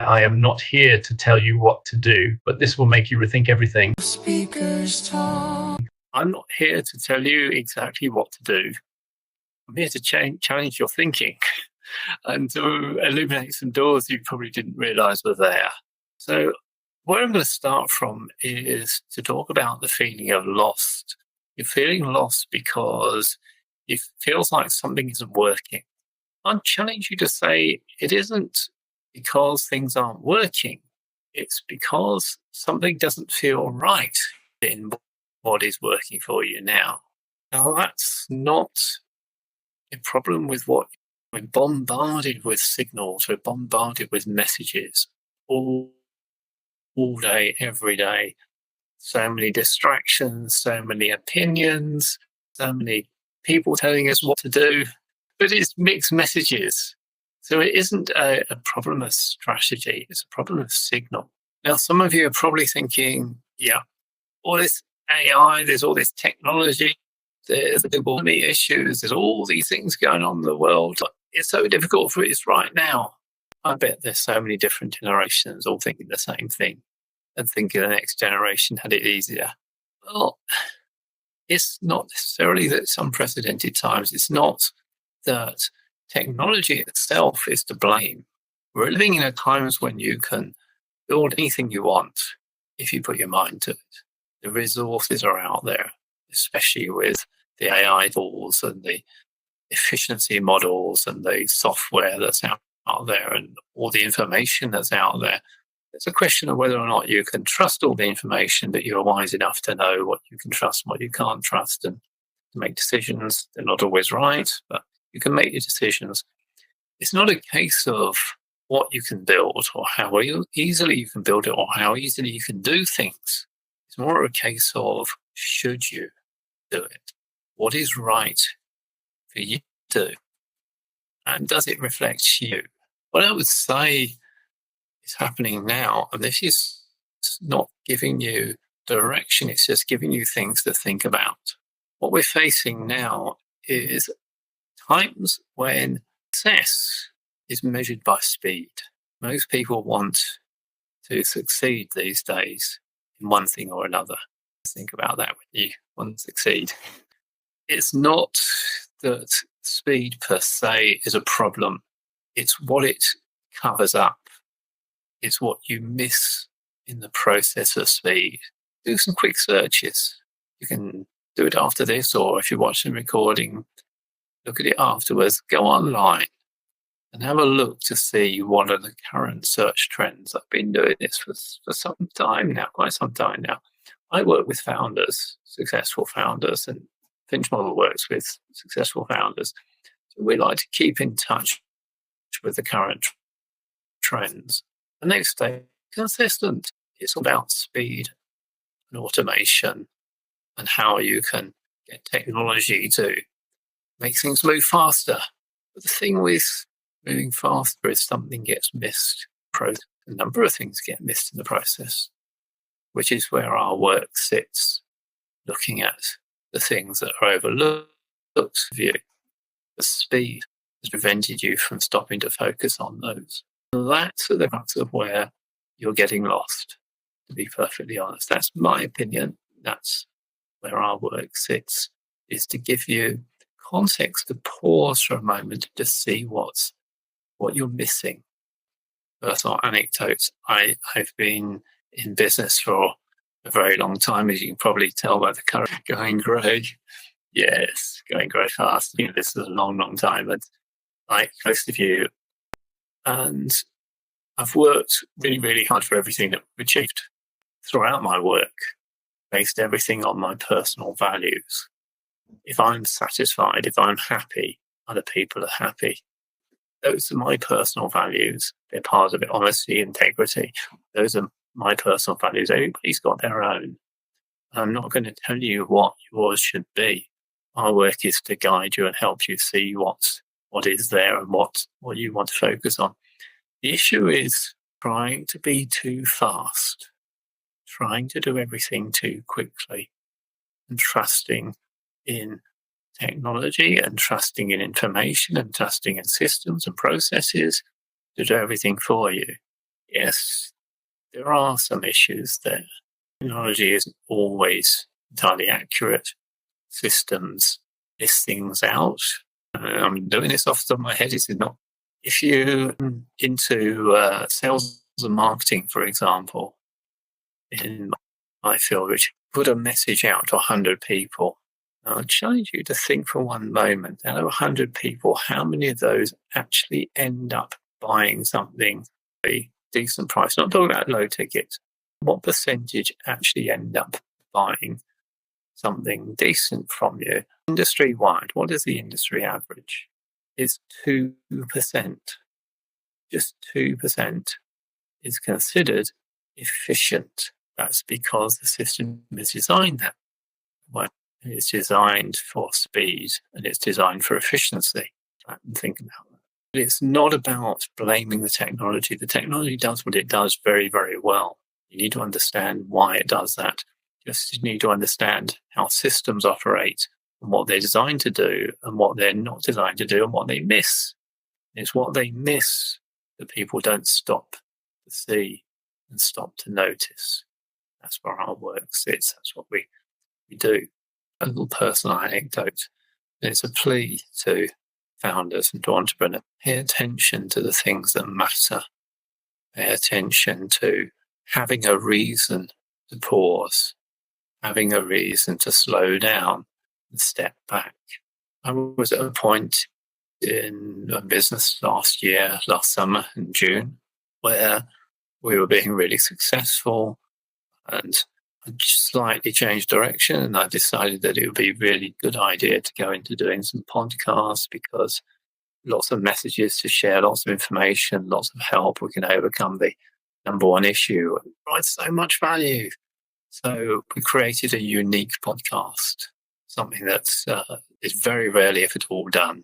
I am not here to tell you what to do, but this will make you rethink everything. Speakers talk. I'm not here to tell you exactly what to do. I'm here to challenge your thinking and to illuminate some doors you probably didn't realize were there. So where I'm going to start from is to talk about the feeling of lost. You're feeling lost because it feels like something isn't working. I'd challenge you to say it isn't because things aren't working. It's because something doesn't feel right in what is working for you now. Now, that's not a problem with what we're bombarded with signals, we're bombarded with messages all day, every day. So many distractions, so many opinions, so many people telling us what to do, but it's mixed messages. So it isn't a problem of strategy, it's a problem of signal. Now, some of you are probably thinking, yeah, all this AI, there's all this technology, there's the global issues, there's all these things going on in the world. It's so difficult for us right now. I bet there's so many different generations all thinking the same thing and thinking the next generation had it easier. Well, it's not necessarily that it's unprecedented times. It's not that technology itself is to blame. We're living in a times when you can build anything you want if you put your mind to it. The resources are out there, especially with the AI tools and the efficiency models and the software that's out there and all the information that's out there. It's a question of whether or not you can trust all the information, but you're wise enough to know what you can trust and what you can't trust and to make decisions. They're not always right, but you can make your decisions. It's not a case of what you can build or how easily you can build it or how easily you can do things. It's more a case of should you do it? What is right for you to do? And does it reflect you? What I would say is happening now, and this is not giving you direction, it's just giving you things to think about. What we're facing now is times when success is measured by speed. Most people want to succeed these days in one thing or another. Think about that when you want to succeed. It's not that speed per se is a problem. It's what it covers up. It's what you miss in the process of speed. Do some quick searches. You can do it after this, or if you're watching the recording, look at it afterwards. Go online and have a look to see what are the current search trends. I've been doing this for some time now, quite some time now. I work with founders, successful founders, and Finch model works with successful founders. So we like to keep in touch with the current trends. The next day, consistent. It's about speed and automation and how you can get technology to make things move faster. But the thing with moving faster is something gets missed. A number of things get missed in the process, which is where our work sits, looking at the things that are overlooked of you. The speed has prevented you from stopping to focus on those. That's at the crux of where you're getting lost, to be perfectly honest. That's my opinion. That's where our work sits, is to give you context to pause for a moment to see what you're missing. Personal anecdotes. I've been in business for a very long time, as you can probably tell by the colour. Going grey. Yes, going grey fast. This is a long, long time, but like most of you. And I've worked really, really hard for everything that we've achieved throughout my work, based everything on my personal values. If I'm satisfied, if I'm happy, other people are happy. Those are my personal values. They're part of it. Honesty, integrity. Those are my personal values. Everybody's got their own. I'm not going to tell you what yours should be. Our work is to guide you and help you see what is there and what you want to focus on. The issue is trying to be too fast, trying to do everything too quickly, and trusting in technology and trusting in information and trusting in systems and processes to do everything for you. yes, there are some issues there. Technology isn't always entirely accurate. Systems miss things out. I'm doing this off the top of my head. Is it not? If you're into sales and marketing, for example, in my field, which put a message out to 100 people, I'll challenge you to think for one moment, out of 100 people, how many of those actually end up buying something at a decent price? Not talking about low ticket. What percentage actually end up buying something decent from you? Industry-wide, what is the industry average? It's 2%. Just 2% is considered efficient. That's because the system is designed that way. It's designed for speed and it's designed for efficiency. Think about that. It's not about blaming the technology. The technology does what it does very, very well. You need to understand why it does that. You just need to understand how systems operate and what they're designed to do and what they're not designed to do and what they miss. It's what they miss that people don't stop to see and stop to notice. That's where our work sits. That's what we do. A little personal anecdote. It's a plea to founders and to entrepreneurs. Pay attention to the things that matter. Pay attention to having a reason to pause, having a reason to slow down and step back. I was at a point in a business last summer in June, where we were being really successful, and I slightly changed direction, and I decided that it would be a really good idea to go into doing some podcasts, because lots of messages to share, lots of information, lots of help. We can overcome the number one issue and provide so much value. So we created a unique podcast, something that is very rarely, if at all, done.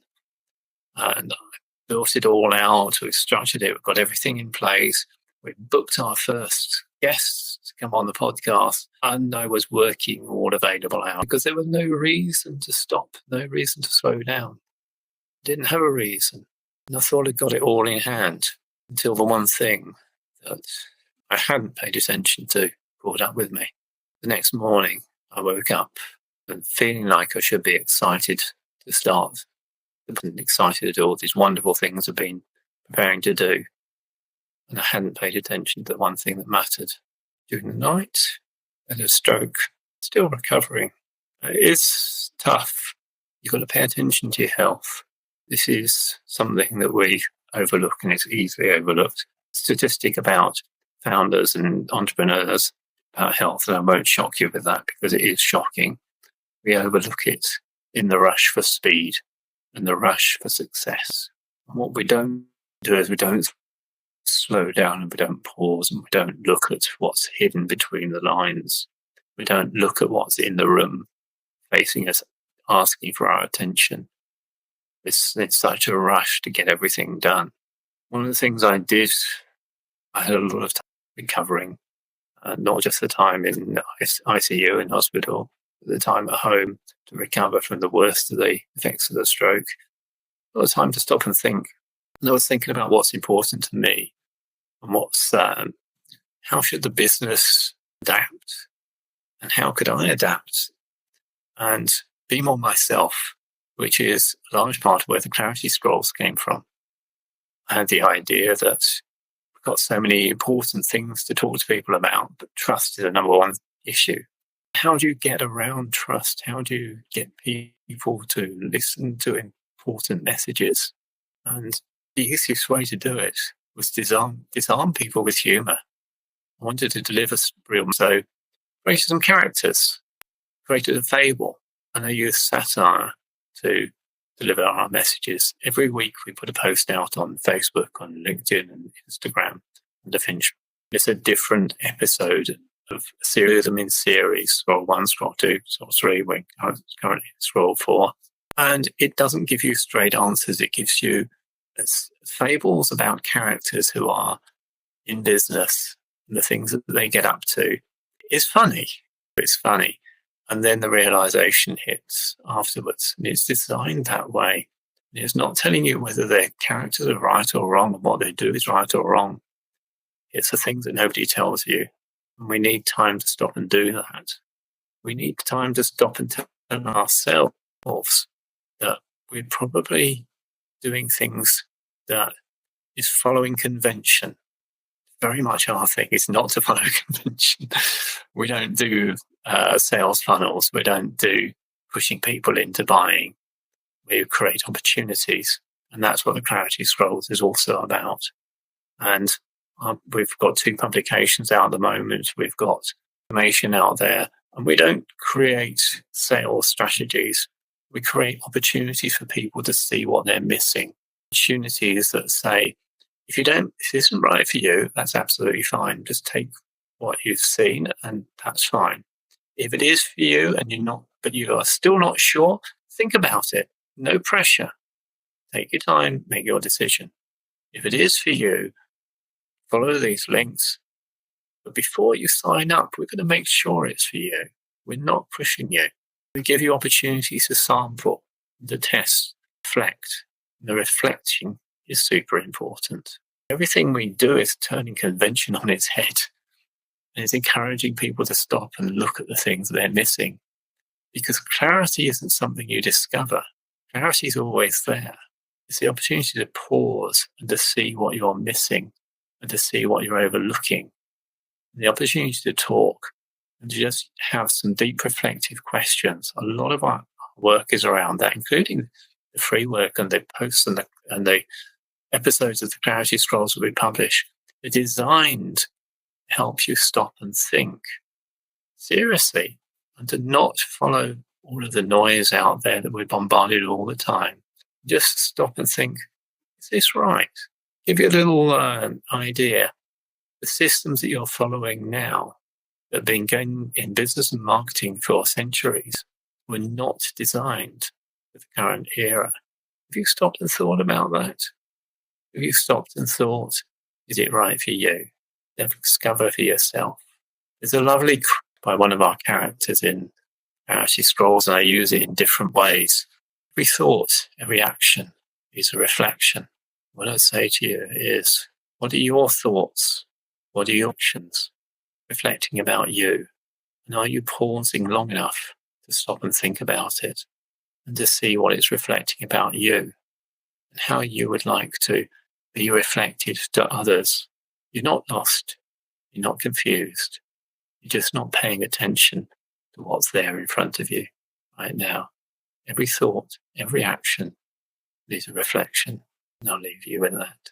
And I built it all out. We've structured it. We've got everything in place. We booked our first guests to come on the podcast, and I was working all available hours because there was no reason to stop, no reason to slow down. Didn't have a reason. And I thought I'd got it all in hand until the one thing that I hadn't paid attention to caught up with me. The next morning, I woke up and feeling like I should be excited to start. I'm excited to do all these wonderful things I've been preparing to do. And I hadn't paid attention to the one thing that mattered. During the night, I had a stroke, still recovering. It is tough. You've got to pay attention to your health. This is something that we overlook, and it's easily overlooked. Statistic about founders and entrepreneurs about health, and I won't shock you with that because it is shocking. We overlook it in the rush for speed and the rush for success. And what we don't do is we don't slow down, and we don't pause, and we don't look at what's hidden between the lines. We don't look at what's in the room facing us, asking for our attention. It's such a rush to get everything done. One of the things I did, I had a lot of time recovering, not just the time in ICU in hospital, but the time at home to recover from the worst of the effects of the stroke. A lot of time to stop and think. And I was thinking about what's important to me and how should the business adapt, and how could I adapt and be more myself, which is a large part of where the clarity scrolls came from. I had the idea that we've got so many important things to talk to people about, but trust is the number one issue. How do you get around trust? How do you get people to listen to important messages? And the easiest way to do it was disarm people with humour. I wanted to deliver real, so created some characters, created a fable, and I used satire to deliver our messages. Every week we put a post out on Facebook, on LinkedIn and Instagram under Finch. It's a different episode of a series of them in series. Scroll 1, scroll 2, scroll 3, we're currently scroll 4. And it doesn't give you straight answers. It gives you fables about characters who are in business and the things that they get up to. It's funny. It's funny. And then the realization hits afterwards. And it's designed that way. It's not telling you whether their characters are right or wrong, and what they do is right or wrong. It's the things that nobody tells you. And we need time to stop and do that. We need time to stop and tell ourselves that we're probably doing things that is following convention. Very much our thing is not to follow convention. We don't do sales funnels. We don't do pushing people into buying. We create opportunities. And that's what the Clarity Scrolls is also about. And we've got 2 publications out at the moment. We've got information out there. And we don't create sales strategies. We create opportunities for people to see what they're missing. Opportunities that say, if it isn't right for you, that's absolutely fine. Just take what you've seen and that's fine. If it is for you and but you are still not sure, think about it. No pressure. Take your time, make your decision. If it is for you, follow these links. But before you sign up, we're going to make sure it's for you. We're not pushing you. We give you opportunities to sample, to test, reflect. The reflecting is super important. Everything we do is turning convention on its head. And it's encouraging people to stop and look at the things they're missing. Because clarity isn't something you discover. Clarity is always there. It's the opportunity to pause and to see what you're missing and to see what you're overlooking. The opportunity to talk and to just have some deep reflective questions. A lot of our work is around that, including the free work and the posts and the episodes of the Clarity Scrolls that we publish. They're designed to help you stop and think seriously and to not follow all of the noise out there that we're bombarded all the time. Just stop and think, is this right? Give you a little idea. The systems that you're following now that have been going in business and marketing for centuries were not designed for the current era. Have you stopped and thought about that? Have you stopped and thought, is it right for you? Discover for yourself. There's a lovely quote by one of our characters in Clarity Scrolls, and I use it in different ways. Every thought, every action is a reflection. What I say to you is, what are your thoughts? What are your actions reflecting about you? And are you pausing long enough to stop and think about it and to see what it's reflecting about you and how you would like to be reflected to others? You're not lost. You're not confused. You're just not paying attention to what's there in front of you right now. Every thought, every action is a reflection. And I'll leave you with that.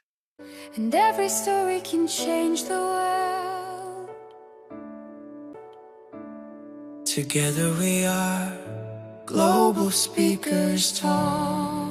And every story can change the world. Together we are global speakers talk.